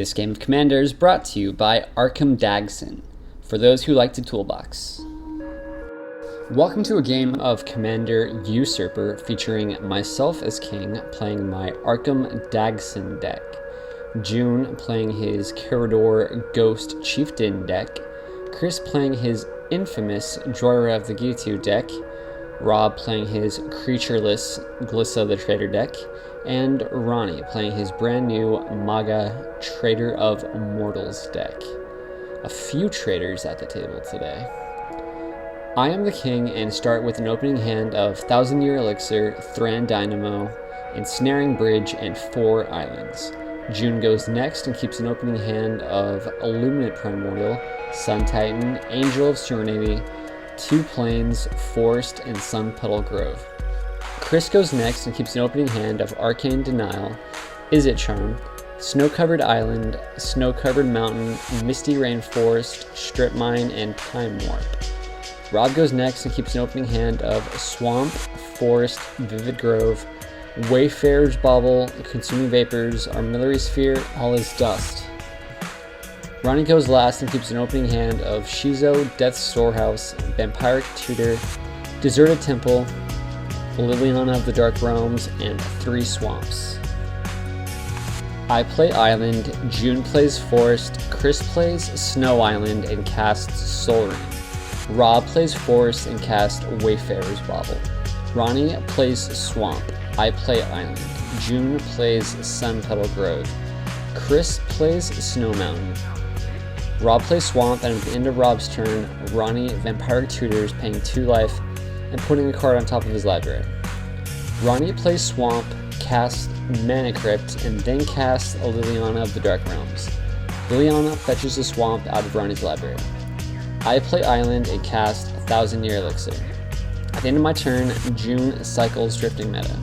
This game of Commander is brought to you by Arcum Dagsson, for those who like the toolbox. Welcome to a game of Commander Usurper featuring myself as king playing my Arcum Dagsson deck, June playing his Karador Ghost Chieftain deck, Chris playing his infamous Jhoira of the Ghitu deck, Rob playing his creatureless Glissa the Traitor deck, and Ronnie playing his brand new Maga Traitor of Mortals deck. A few traitors at the table today. I am the king and start with an opening hand of Thousand Year Elixir, Thran Dynamo, Ensnaring Bridge, and 4 islands. June goes next and keeps an opening hand of Illuminate Primordial, Sun Titan, Angel of Serenity, 2 Plains, Forest, and Sun Petal Grove. Chris goes next and keeps an opening hand of Arcane Denial, Izzet Charm, Snow-Covered Island, Snow-Covered Mountain, Misty Rainforest, Strip Mine, and Time Warp. Rob goes next and keeps an opening hand of Swamp, Forest, Vivid Grove, Wayfarer's Bauble, Consuming Vapors, Armillary Sphere, All Is Dust. Ronnie goes last and keeps an opening hand of Shizo, Death's Storehouse, Vampiric Tutor, Deserted Temple, Liliana of the Dark Realms, and 3 Swamps. I play Island, June plays Forest, Chris plays Snow Island and casts Sol Ring. Rob plays Forest and casts Wayfarer's Bauble. Ronnie plays Swamp. I play Island. June plays Sun Petal Grove. Chris plays Snow Mountain. Rob plays Swamp, and at the end of Rob's turn, Ronnie Vampiric Tutors, paying 2 life and putting a card on top of his library. Ronnie plays Swamp, casts Mana Crypt, and then casts a Liliana of the Dark Realms. Liliana fetches the Swamp out of Ronnie's library. I play Island and cast Thousand Year Elixir. At the end of my turn, June cycles Drifting Meta.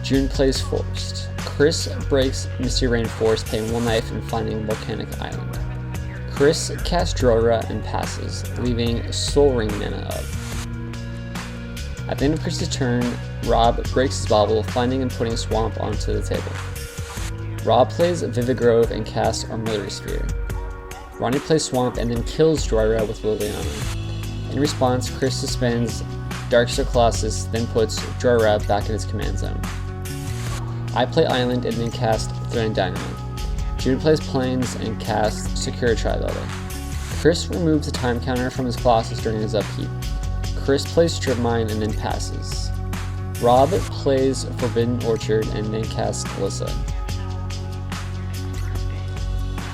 June plays Forest. Chris breaks Misty Rainforest, paying 1 life and finding Volcanic Island. Chris casts Jhoira and passes, leaving Sol Ring mana up. At the end of Chris's turn, Rob breaks his Bauble, finding and putting Swamp onto the table. Rob plays Vivid Grove and casts Armillary Sphere. Ronnie plays Swamp and then kills Jhoira with Liliana. In response, Chris suspends Darkstar Colossus, then puts Jhoira back in its command zone. I play Island and then cast Thran Dynamo. June plays Plains and casts Secure Tri-Level. Chris removes the time counter from his Colossus during his upkeep. Chris plays Strip Mine and then passes. Rob plays Forbidden Orchard and then casts Glissa.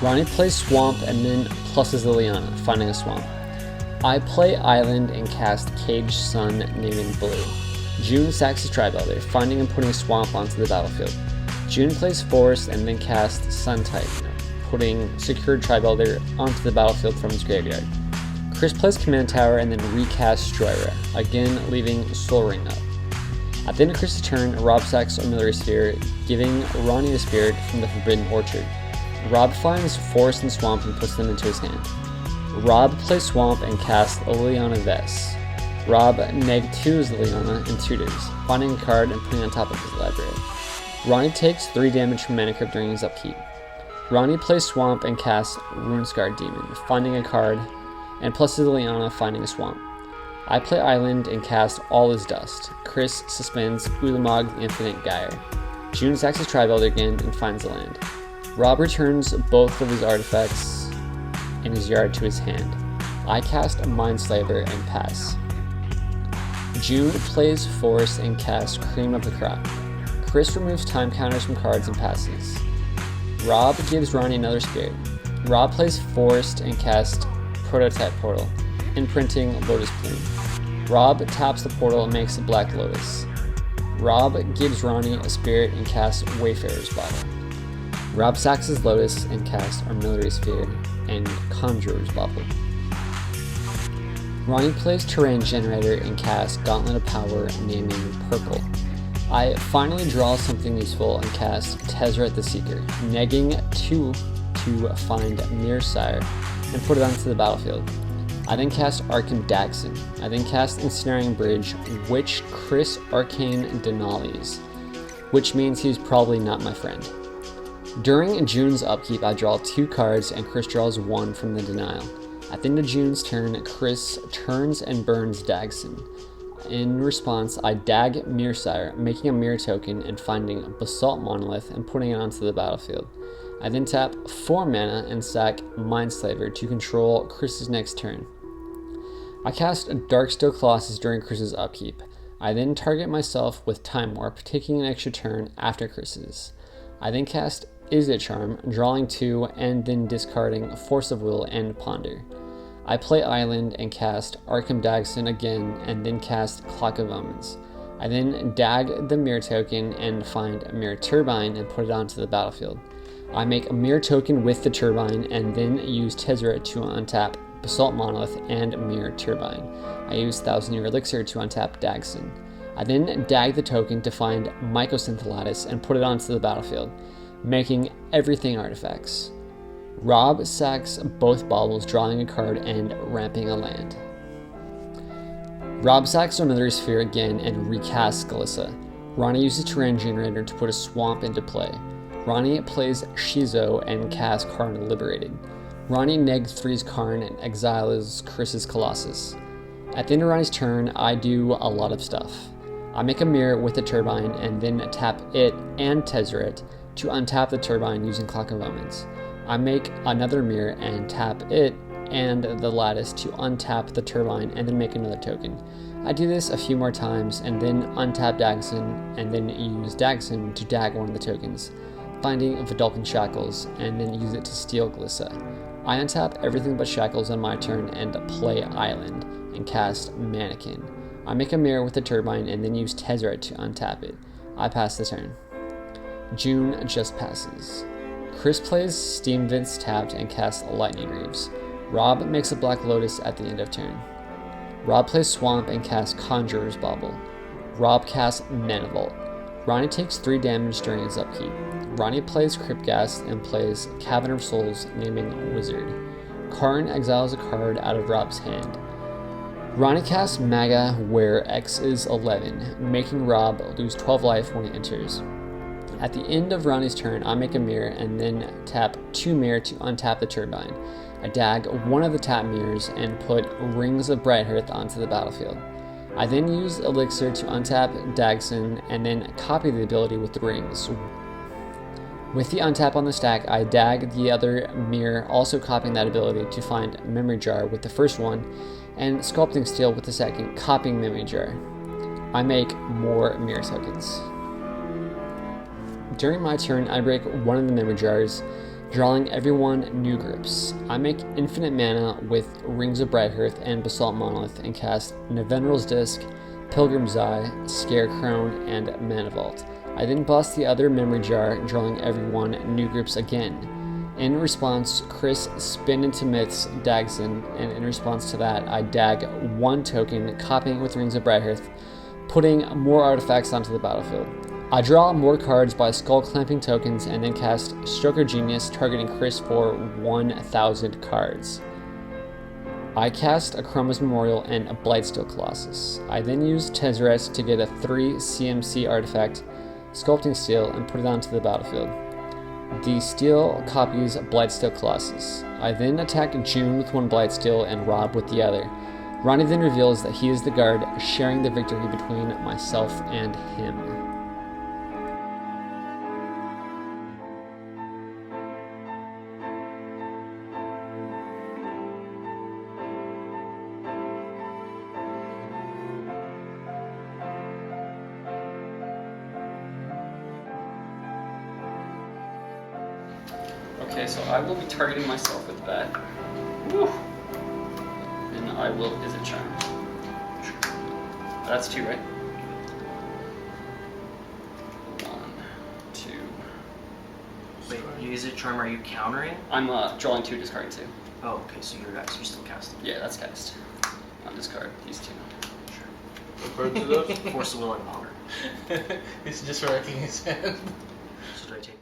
Ronnie plays Swamp and then pluses Liliana, finding a Swamp. I play Island and cast Caged Sun, naming Blue. June sacks his Tri-Belder, finding and putting Swamp onto the battlefield. June plays Forest and then casts Sun Titan, putting Secured Tri-Belder onto the battlefield from his graveyard. Chris plays Command Tower and then recasts Jhoira, again leaving Sol Ring up. At the end of Chris's turn, Rob sacks Armillary Sphere, giving Ronnie a Spirit from the Forbidden Orchard. Rob finds Forest and Swamp and puts them into his hand. Rob plays Swamp and casts Liliana Vess. Rob neg-2s Liliana and tutors, finding a card and putting on top of his library. Ronnie takes 3 damage from Mana Crypt during his upkeep. Ronnie plays Swamp and casts Runescarred Demon, finding a card, and pluses Liliana, finding a Swamp. I play Island and cast All Is Dust. Chris suspends Ulamog the Infinite Gyre. June sacks his Tri-Belder again and finds a land. Rob returns both of his artifacts in his yard to his hand. I cast a Mindslaver and pass. June plays Forest and casts Cream of the Crop. Chris removes time counters from cards and passes. Rob gives Ronnie another Spirit. Rob plays Forest and casts Prototype Portal, imprinting Lotus Plume. Rob taps the portal and makes a Black Lotus. Rob gives Ronnie a Spirit and casts Wayfarer's Bauble. Rob sacks his Lotus and casts Armillary Sphere and Conjurer's Bauble. Ronnie plays Terrain Generator and casts Gauntlet of Power, naming Purple. I finally draw something useful and cast Tezzeret the Seeker, negging 2 to find Mirsire and put it onto the battlefield. I then cast Arcum Dagsson. I then cast Ensnaring Bridge, which Chris Arcane Denali's, which means he's probably not my friend. During June's upkeep, I draw 2 cards and Chris draws 1 from the denial. At the end of June's turn, Chris turns and burns Dagsson. In response, I dag Mirror, making a mirror token and finding Basalt Monolith and putting it onto the battlefield. I then tap 4 mana and sack Mindslaver to control Chris's next turn. I cast Darksteel Colossus during Chris's upkeep. I then target myself with Time Warp, taking an extra turn after Chris's. I then cast Izzet Charm, drawing 2 and then discarding Force of Will and Ponder. I play Island and cast Arcum Dagsson again and then cast Clock of Omens. I then dag the mirror token and find a mirror turbine and put it onto the battlefield. I make a mirror token with the turbine and then use Tezzeret to untap Basalt Monolith and mirror turbine. I use 1,000 Year Elixir to untap Dagsson. I then dag the token to find Mycosynth Lattice and put it onto the battlefield, making everything artifacts. Rob sacks both baubles, drawing a card and ramping a land. Rob sacks another sphere again and recasts Glissa. Ronnie uses Terrain Generator to put a swamp into play. Ronnie plays Shizo and casts Karn Liberated. Ronnie neg-3s Karn and exiles Chris's Colossus. At the end of Ronnie's turn, I do a lot of stuff. I make a mirror with the turbine and then tap it and Tezzeret to untap the turbine using Clock of Omens. I make another mirror and tap it and the lattice to untap the turbine and then make another token. I do this a few more times and then untap Dagsson and then use Dagsson to dag one of the tokens, finding Vidalcan Shackles and then use it to steal Glissa. I untap everything but Shackles on my turn and play Island and cast Mannequin. I make a mirror with the turbine and then use Tezzeret to untap it. I pass the turn. June just passes. Chris plays Steam Vents tapped and casts Lightning Greaves. Rob makes a Black Lotus at the end of turn. Rob plays Swamp and casts Conjurer's Bauble. Rob casts Mana Vault. Ronnie takes 3 damage during his upkeep. Ronnie plays Cryptghast and plays Cavern of Souls, naming Wizard. Karn exiles a card out of Rob's hand. Ronnie casts Maga, where X is 11, making Rob lose 12 life when he enters. At the end of Ronnie's turn, I make a mirror and then tap 2 mirror to untap the turbine. I dag one of the tap mirrors and put Rings of Brighthearth onto the battlefield. I then use Elixir to untap Dagsson and then copy the ability with the rings. With the untap on the stack, I dag the other mirror, also copying that ability to find Memory Jar with the first one, and Sculpting Steel with the second, copying Memory Jar. I make more mirror tokens. During my turn, I break one of the Memory Jars, drawing everyone new grips. I make infinite mana with Rings of Brighthearth and Basalt Monolith and cast Nevenral's Disc, Pilgrim's Eye, Scarecrown, and Mana Vault. I then bust the other Memory Jar, drawing everyone new grips again. In response, Chris spin into Myths Dagsson, and in response to that, I dag 1 token, copying it with Rings of Brighthearth, putting more artifacts onto the battlefield. I draw more cards by Skull Clamping tokens and then cast Stroker Genius, targeting Chris for 1,000 cards. I cast Akroma's Memorial and a Blightsteel Colossus. I then use Tezzeret to get a 3 CMC artifact, Sculpting Steel, and put it onto the battlefield. The steel copies Blightsteel Colossus. I then attack June with 1 Blightsteel and Rob with the other. Ronnie then reveals that he is the guard, sharing the victory between myself and him. Okay, so I will be targeting myself with that. Woo. And I will Izzet Charm. That's 2, right? 1, 2. Wait, you Izzet Charm, are you countering? I'm drawing 2, discarding 2. Oh, okay, so you're still casting. Yeah, that's cast. I'll discard these 2. Sure. What cards are those? Force of Will and Ponder. He's just wrecking his hand. So do I take